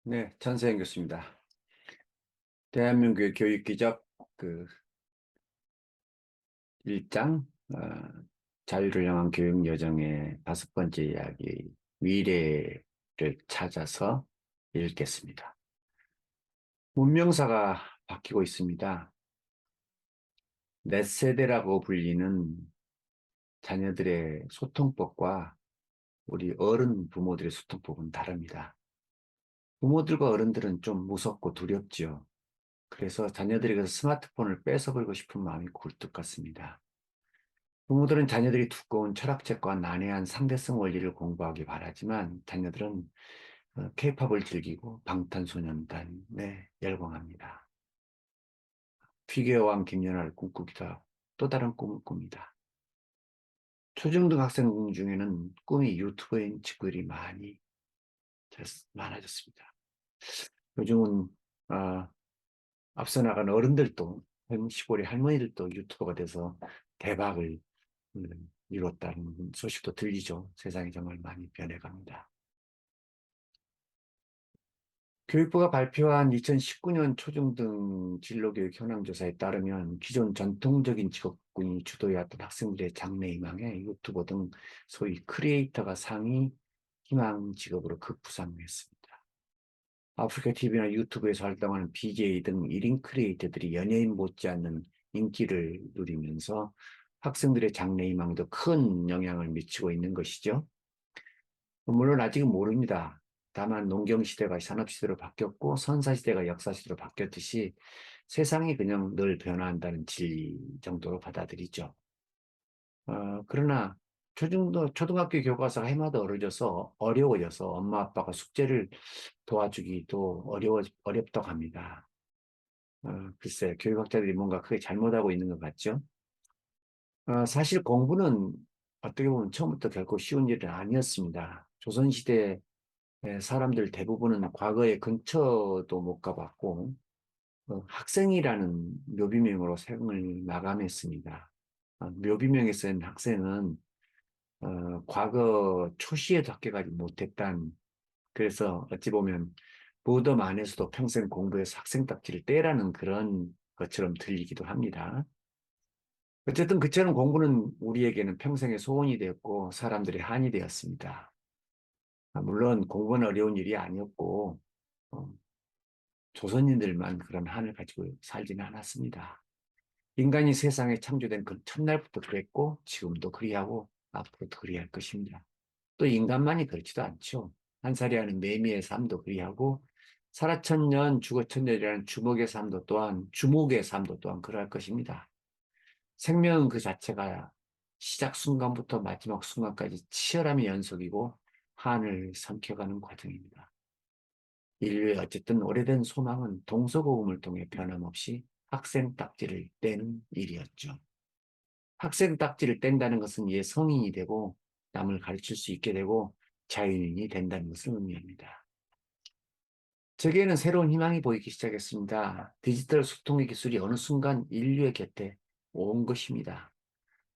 네, 전세현 교수입니다. 대한민국의 교육기적 그 1장 자유를 향한 교육 여정의 5번째 이야기 위례를 찾아서 읽겠습니다. 문명사가 바뀌고 있습니다. 넷세대라고 불리는 자녀들의 소통법과 우리 어른 부모들의 소통법은 다릅니다. 부모들과 어른들은 좀 무섭고 두렵지요. 그래서 자녀들에게서 스마트폰을 뺏어버리고 싶은 마음이 굴뚝 같습니다. 부모들은 자녀들이 두꺼운 철학책과 난해한 상대성 원리를 공부하기 바라지만 자녀들은 케이팝을 즐기고 방탄소년단에 열광합니다. 피겨왕 김연아를 꿈꾸기도 하고 또 다른 꿈을 꿉니다. 초중등 학생 중에는 꿈이 유튜버인 친구들이 많아졌습니다. 요즘은 어, 앞서 나간 어른들도 시골의 할머니들도 유튜버가 돼서 대박을 이뤘다는 소식도 들리죠. 세상이 정말 많이 변해갑니다. 교육부가 발표한 2019년 초중등 진로교육 현황조사에 따르면 기존 전통적인 직업군이 주도해왔던 학생들의 장래희망에 유튜버 등 소위 크리에이터가 상위 희망 직업으로 급부상했습니다. 아프리카 TV나 유튜브에서 활동하는 BJ 등 1인 크리에이터들이 연예인 못지않는 인기를 누리면서 학생들의 장래희망도 큰 영향을 미치고 있는 것이죠. 물론 아직은 모릅니다. 다만 농경시대가 산업시대로 바뀌었고 선사시대가 역사시대로 바뀌었듯이 세상이 그냥 늘 변화한다는 진리 정도로 받아들이죠. 그러나 초등학교 교과서가 해마다 어려워져서 엄마 아빠가 숙제를 도와주기도 어렵다고 합니다. 글쎄, 교육학자들이 뭔가 크게 잘못하고 있는 것 같죠? 사실 공부는 어떻게 보면 처음부터 결코 쉬운 일은 아니었습니다. 조선시대 사람들 대부분은 과거에 근처도 못 가봤고, 학생이라는 묘비명으로 생을 마감했습니다. 묘비명에 쓴 학생은 과거 초시에도 합격하지 못했단, 그래서 어찌 보면 무덤 안에서도 평생 공부해서 학생 딱지를 떼라는 그런 것처럼 들리기도 합니다. 어쨌든 그처럼 공부는 우리에게는 평생의 소원이 되었고 사람들의 한이 되었습니다. 물론 공부는 어려운 일이 아니었고 어, 조선인들만 그런 한을 가지고 살지는 않았습니다. 인간이 세상에 창조된 그 첫날부터 그랬고 지금도 그리하고 앞으로도 그리할 것입니다. 또 인간만이 그렇지도 않죠. 한 살이 하는 매미의 삶도 그리하고 살아천년 죽어천년이라는 주목의 삶도 또한 그러할 것입니다. 생명은 그 자체가 시작 순간부터 마지막 순간까지 치열함의 연속이고 한을 삼켜가는 과정입니다. 인류의 어쨌든 오래된 소망은 동서고금을 통해 변함없이 학생 딱지를 떼는 일이었죠. 학생 딱지를 뗀다는 것은 이제 성인이 되고 남을 가르칠 수 있게 되고 자유인이 된다는 것을 의미합니다. 제게는 새로운 희망이 보이기 시작했습니다. 디지털 소통의 기술이 어느 순간 인류의 곁에 온 것입니다.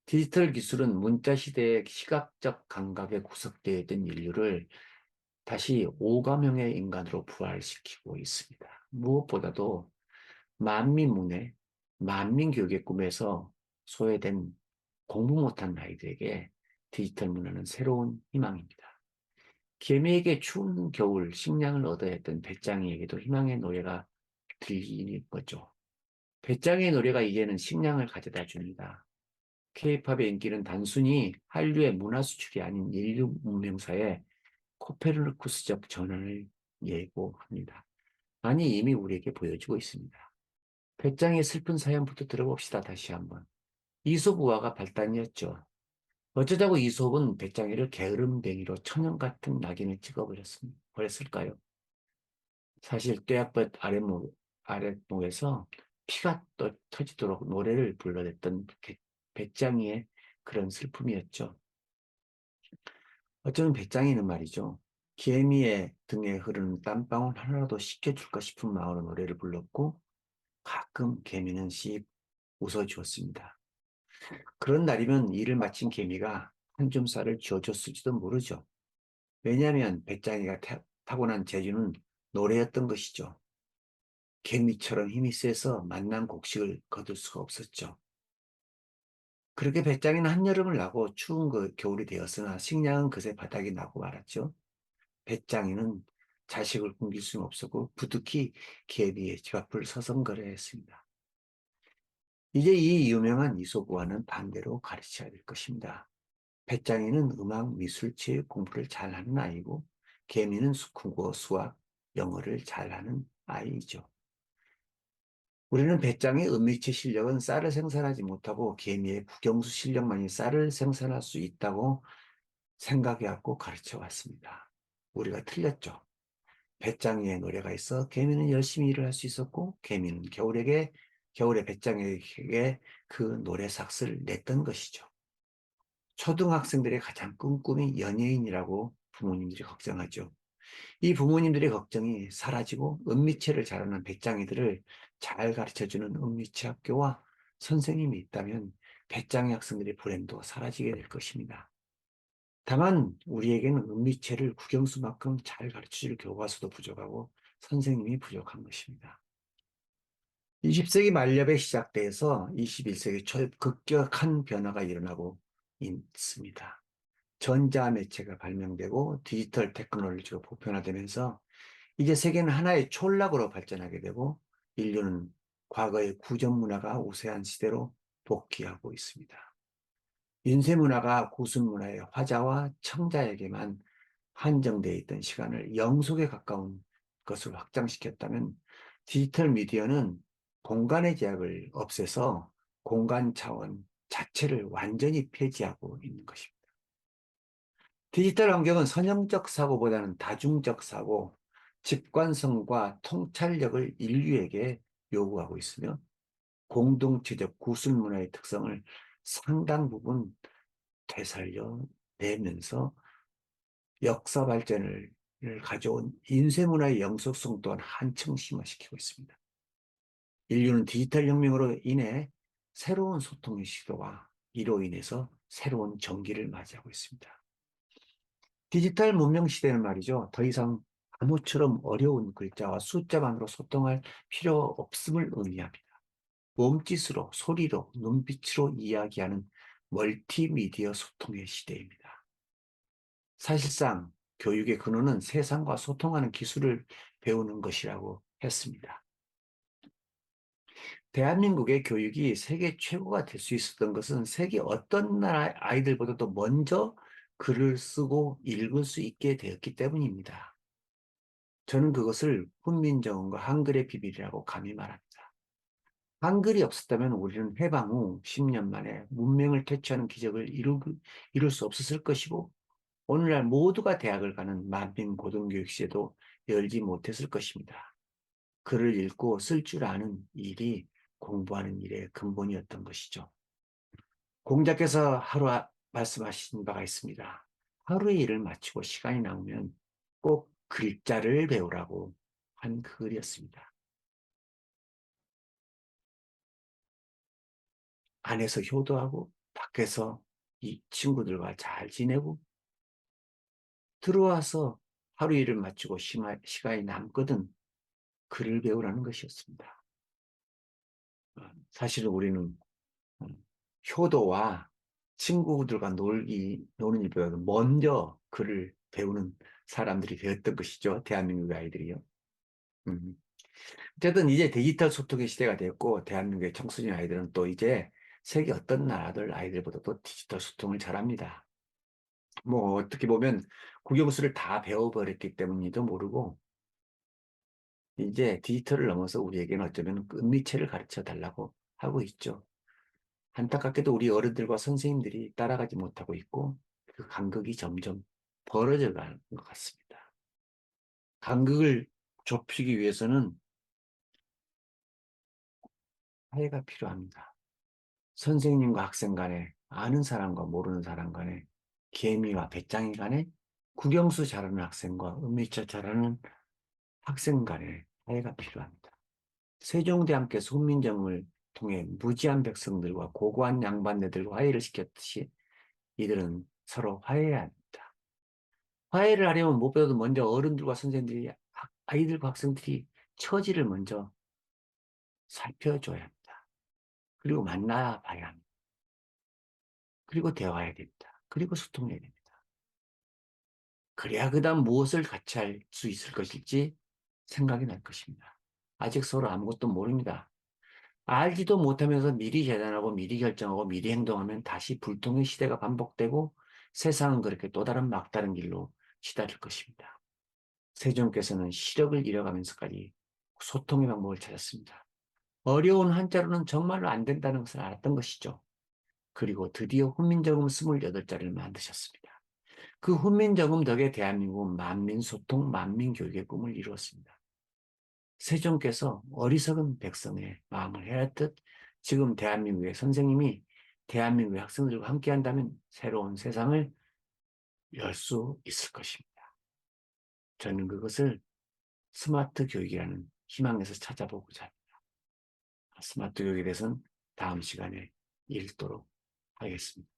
디지털 기술은 문자 시대의 시각적 감각에 구석되어 있던 인류를 다시 오감형의 인간으로 부활시키고 있습니다. 무엇보다도 만민문해, 만민교육의 꿈에서 소외된 공부 못한 아이들에게 디지털 문화는 새로운 희망입니다. 개미에게 추운 겨울 식량을 얻어야 했던 배짱이에게도 희망의 노래가 들리는 거죠. 배짱이의 노래가 이제는 식량을 가져다 줍니다. 케이팝의 인기는 단순히 한류의 문화 수출이 아닌 인류 문명사의 코페르니쿠스적 전환을 예고합니다. 아니, 이미 우리에게 보여주고 있습니다. 배짱의 슬픈 사연부터 들어봅시다. 다시 한번. 이솝우화가 발단이었죠. 어쩌자고 이솝은 배짱이를 게으름뱅이로 천연 같은 낙인을 찍어버렸을까요? 사실 뙤약볕 아랫목에서 피가 터지도록 노래를 불러댔던 배짱이의 그런 슬픔이었죠. 어쩌면 배짱이는 말이죠. 개미의 등에 흐르는 땀방울 하나라도 씻겨줄까 싶은 마음으로 노래를 불렀고 가끔 개미는 씩 웃어주었습니다. 그런 날이면 일을 마친 개미가 한 줌 쌀을 쥐어줬을지도 모르죠. 왜냐하면 배짱이가 타고난 재주는 노래였던 것이죠. 개미처럼 힘이 세서 만난 곡식을 거둘 수가 없었죠. 그렇게 배짱이는 한여름을 나고 추운 그 겨울이 되었으나 식량은 그새 바닥이 나고 말았죠. 배짱이는 자식을 굶길 수는 없었고 부득이 개미의 집 앞을 서성거려했습니다. 이제 이 유명한 이솝우화는 반대로 가르쳐야 될 것입니다. 배짱이는 음악, 미술, 체육 공부를 잘하는 아이고 개미는 국어, 수학, 영어를 잘하는 아이이죠. 우리는 배짱의 은미치 실력은 쌀을 생산하지 못하고 개미의 국영수 실력만이 쌀을 생산할 수 있다고 생각해왔고 가르쳐 왔습니다. 우리가 틀렸죠. 배짱이의 노래가 있어 개미는 열심히 일을 할 수 있었고 개미는 겨울에 배짱이에게 그 노래 삭스를 냈던 것이죠. 초등학생들의 가장 큰 꿈이 연예인이라고 부모님들이 걱정하죠. 이 부모님들의 걱정이 사라지고 은미체를 잘하는 배짱이들을 잘 가르쳐주는 은미체 학교와 선생님이 있다면 배짱이 학생들의 불행도 사라지게 될 것입니다. 다만 우리에게는 은미체를 국영수만큼 잘 가르쳐줄 교과서도 부족하고 선생님이 부족한 것입니다. 20세기 말엽에 시작돼서 21세기 초에 급격한 변화가 일어나고 있습니다. 전자매체가 발명되고 디지털 테크놀로지가 보편화되면서 이제 세계는 하나의 촌락으로 발전하게 되고 인류는 과거의 구전 문화가 우세한 시대로 복귀하고 있습니다. 인쇄 문화가 구순 문화의 화자와 청자에게만 한정되어 있던 시간을 영속에 가까운 것을 확장시켰다면 디지털 미디어는 공간의 제약을 없애서 공간 차원 자체를 완전히 폐지하고 있는 것입니다. 디지털 환경은 선형적 사고보다는 다중적 사고, 직관성과 통찰력을 인류에게 요구하고 있으며 공동체적 구술 문화의 특성을 상당 부분 되살려내면서 역사 발전을 가져온 인쇄 문화의 영속성 또한 한층 심화시키고 있습니다. 인류는 디지털 혁명으로 인해 새로운 소통의 시도와 이로 인해서 새로운 전기를 맞이하고 있습니다. 디지털 문명 시대는 말이죠. 더 이상 암호처럼 어려운 글자와 숫자만으로 소통할 필요 없음을 의미합니다. 몸짓으로, 소리로, 눈빛으로 이야기하는 멀티미디어 소통의 시대입니다. 사실상 교육의 근원은 세상과 소통하는 기술을 배우는 것이라고 했습니다. 대한민국의 교육이 세계 최고가 될 수 있었던 것은 세계 어떤 나라 아이들보다도 먼저 글을 쓰고 읽을 수 있게 되었기 때문입니다. 저는 그것을 훈민정음과 한글의 비밀이라고 감히 말합니다. 한글이 없었다면 우리는 해방 후 10년 만에 문명을 퇴치하는 기적을 이룰 수 없었을 것이고 오늘날 모두가 대학을 가는 만민고등교육 시대도 열지 못했을 것입니다. 글을 읽고 쓸 줄 아는 일이 공부하는 일의 근본이었던 것이죠. 공자께서 말씀하신 바가 있습니다. 하루의 일을 마치고 시간이 나오면 꼭 글자를 배우라고 한 글이었습니다. 안에서 효도하고 밖에서 이 친구들과 잘 지내고 들어와서 하루 일을 마치고 시간이 남거든 글을 배우라는 것이었습니다. 사실은 우리는 효도와 친구들과 노는 일보다 먼저 글을 배우는 사람들이 되었던 것이죠. 대한민국 아이들이요. 음. 어쨌든 이제 디지털 소통의 시대가 되었고 대한민국의 청소년 아이들은 또 이제 세계 어떤 나라들 아이들보다도 디지털 소통을 잘합니다. 뭐 어떻게 보면 국영수를 다 배워버렸기 때문인지도 모르고 이제 디지털을 넘어서 우리에게는 어쩌면 은미체를 가르쳐 달라고 하고 있죠. 안타깝게도 우리 어른들과 선생님들이 따라가지 못하고 있고 그 간극이 점점 벌어져 가는 것 같습니다. 간극을 좁히기 위해서는 화해가 필요합니다. 선생님과 학생 간에 아는 사람과 모르는 사람 간에 개미와 배짱이 간에 국영수 잘하는 학생과 은미체 잘하는 학생 간에 화해가 필요합니다. 세종대왕께서 훈민정음을 통해 무지한 백성들과 고고한 양반네들과 화해를 시켰듯이 이들은 서로 화해해야 합니다. 화해를 하려면 무엇보다도 먼저 어른들과 선생님들이 아이들과 학생들이 처지를 먼저 살펴줘야 합니다. 그리고 만나 봐야 합니다. 그리고 대화해야 됩니다. 그리고 소통해야 됩니다. 그래야 그다음 무엇을 같이 할 수 있을 것일지 생각이 날 것입니다. 아직 서로 아무것도 모릅니다. 알지도 못하면서 미리 재단하고 미리 결정하고 미리 행동하면 다시 불통의 시대가 반복되고 세상은 그렇게 또 다른 막다른 길로 시달릴 것입니다. 세종께서는 시력을 잃어가면서까지 소통의 방법을 찾았습니다. 어려운 한자로는 정말로 안 된다는 것을 알았던 것이죠. 그리고 드디어 훈민정음 28자리를 만드셨습니다. 그 훈민정음 덕에 대한민국은 만민소통, 만민교육의 꿈을 이루었습니다. 세종께서 어리석은 백성의 마음을 헤아렸듯 지금 대한민국의 선생님이 대한민국의 학생들과 함께 한다면 새로운 세상을 열 수 있을 것입니다. 저는 그것을 스마트 교육이라는 희망에서 찾아보고자 합니다. 스마트 교육에 대해서는 다음 시간에 읽도록 하겠습니다.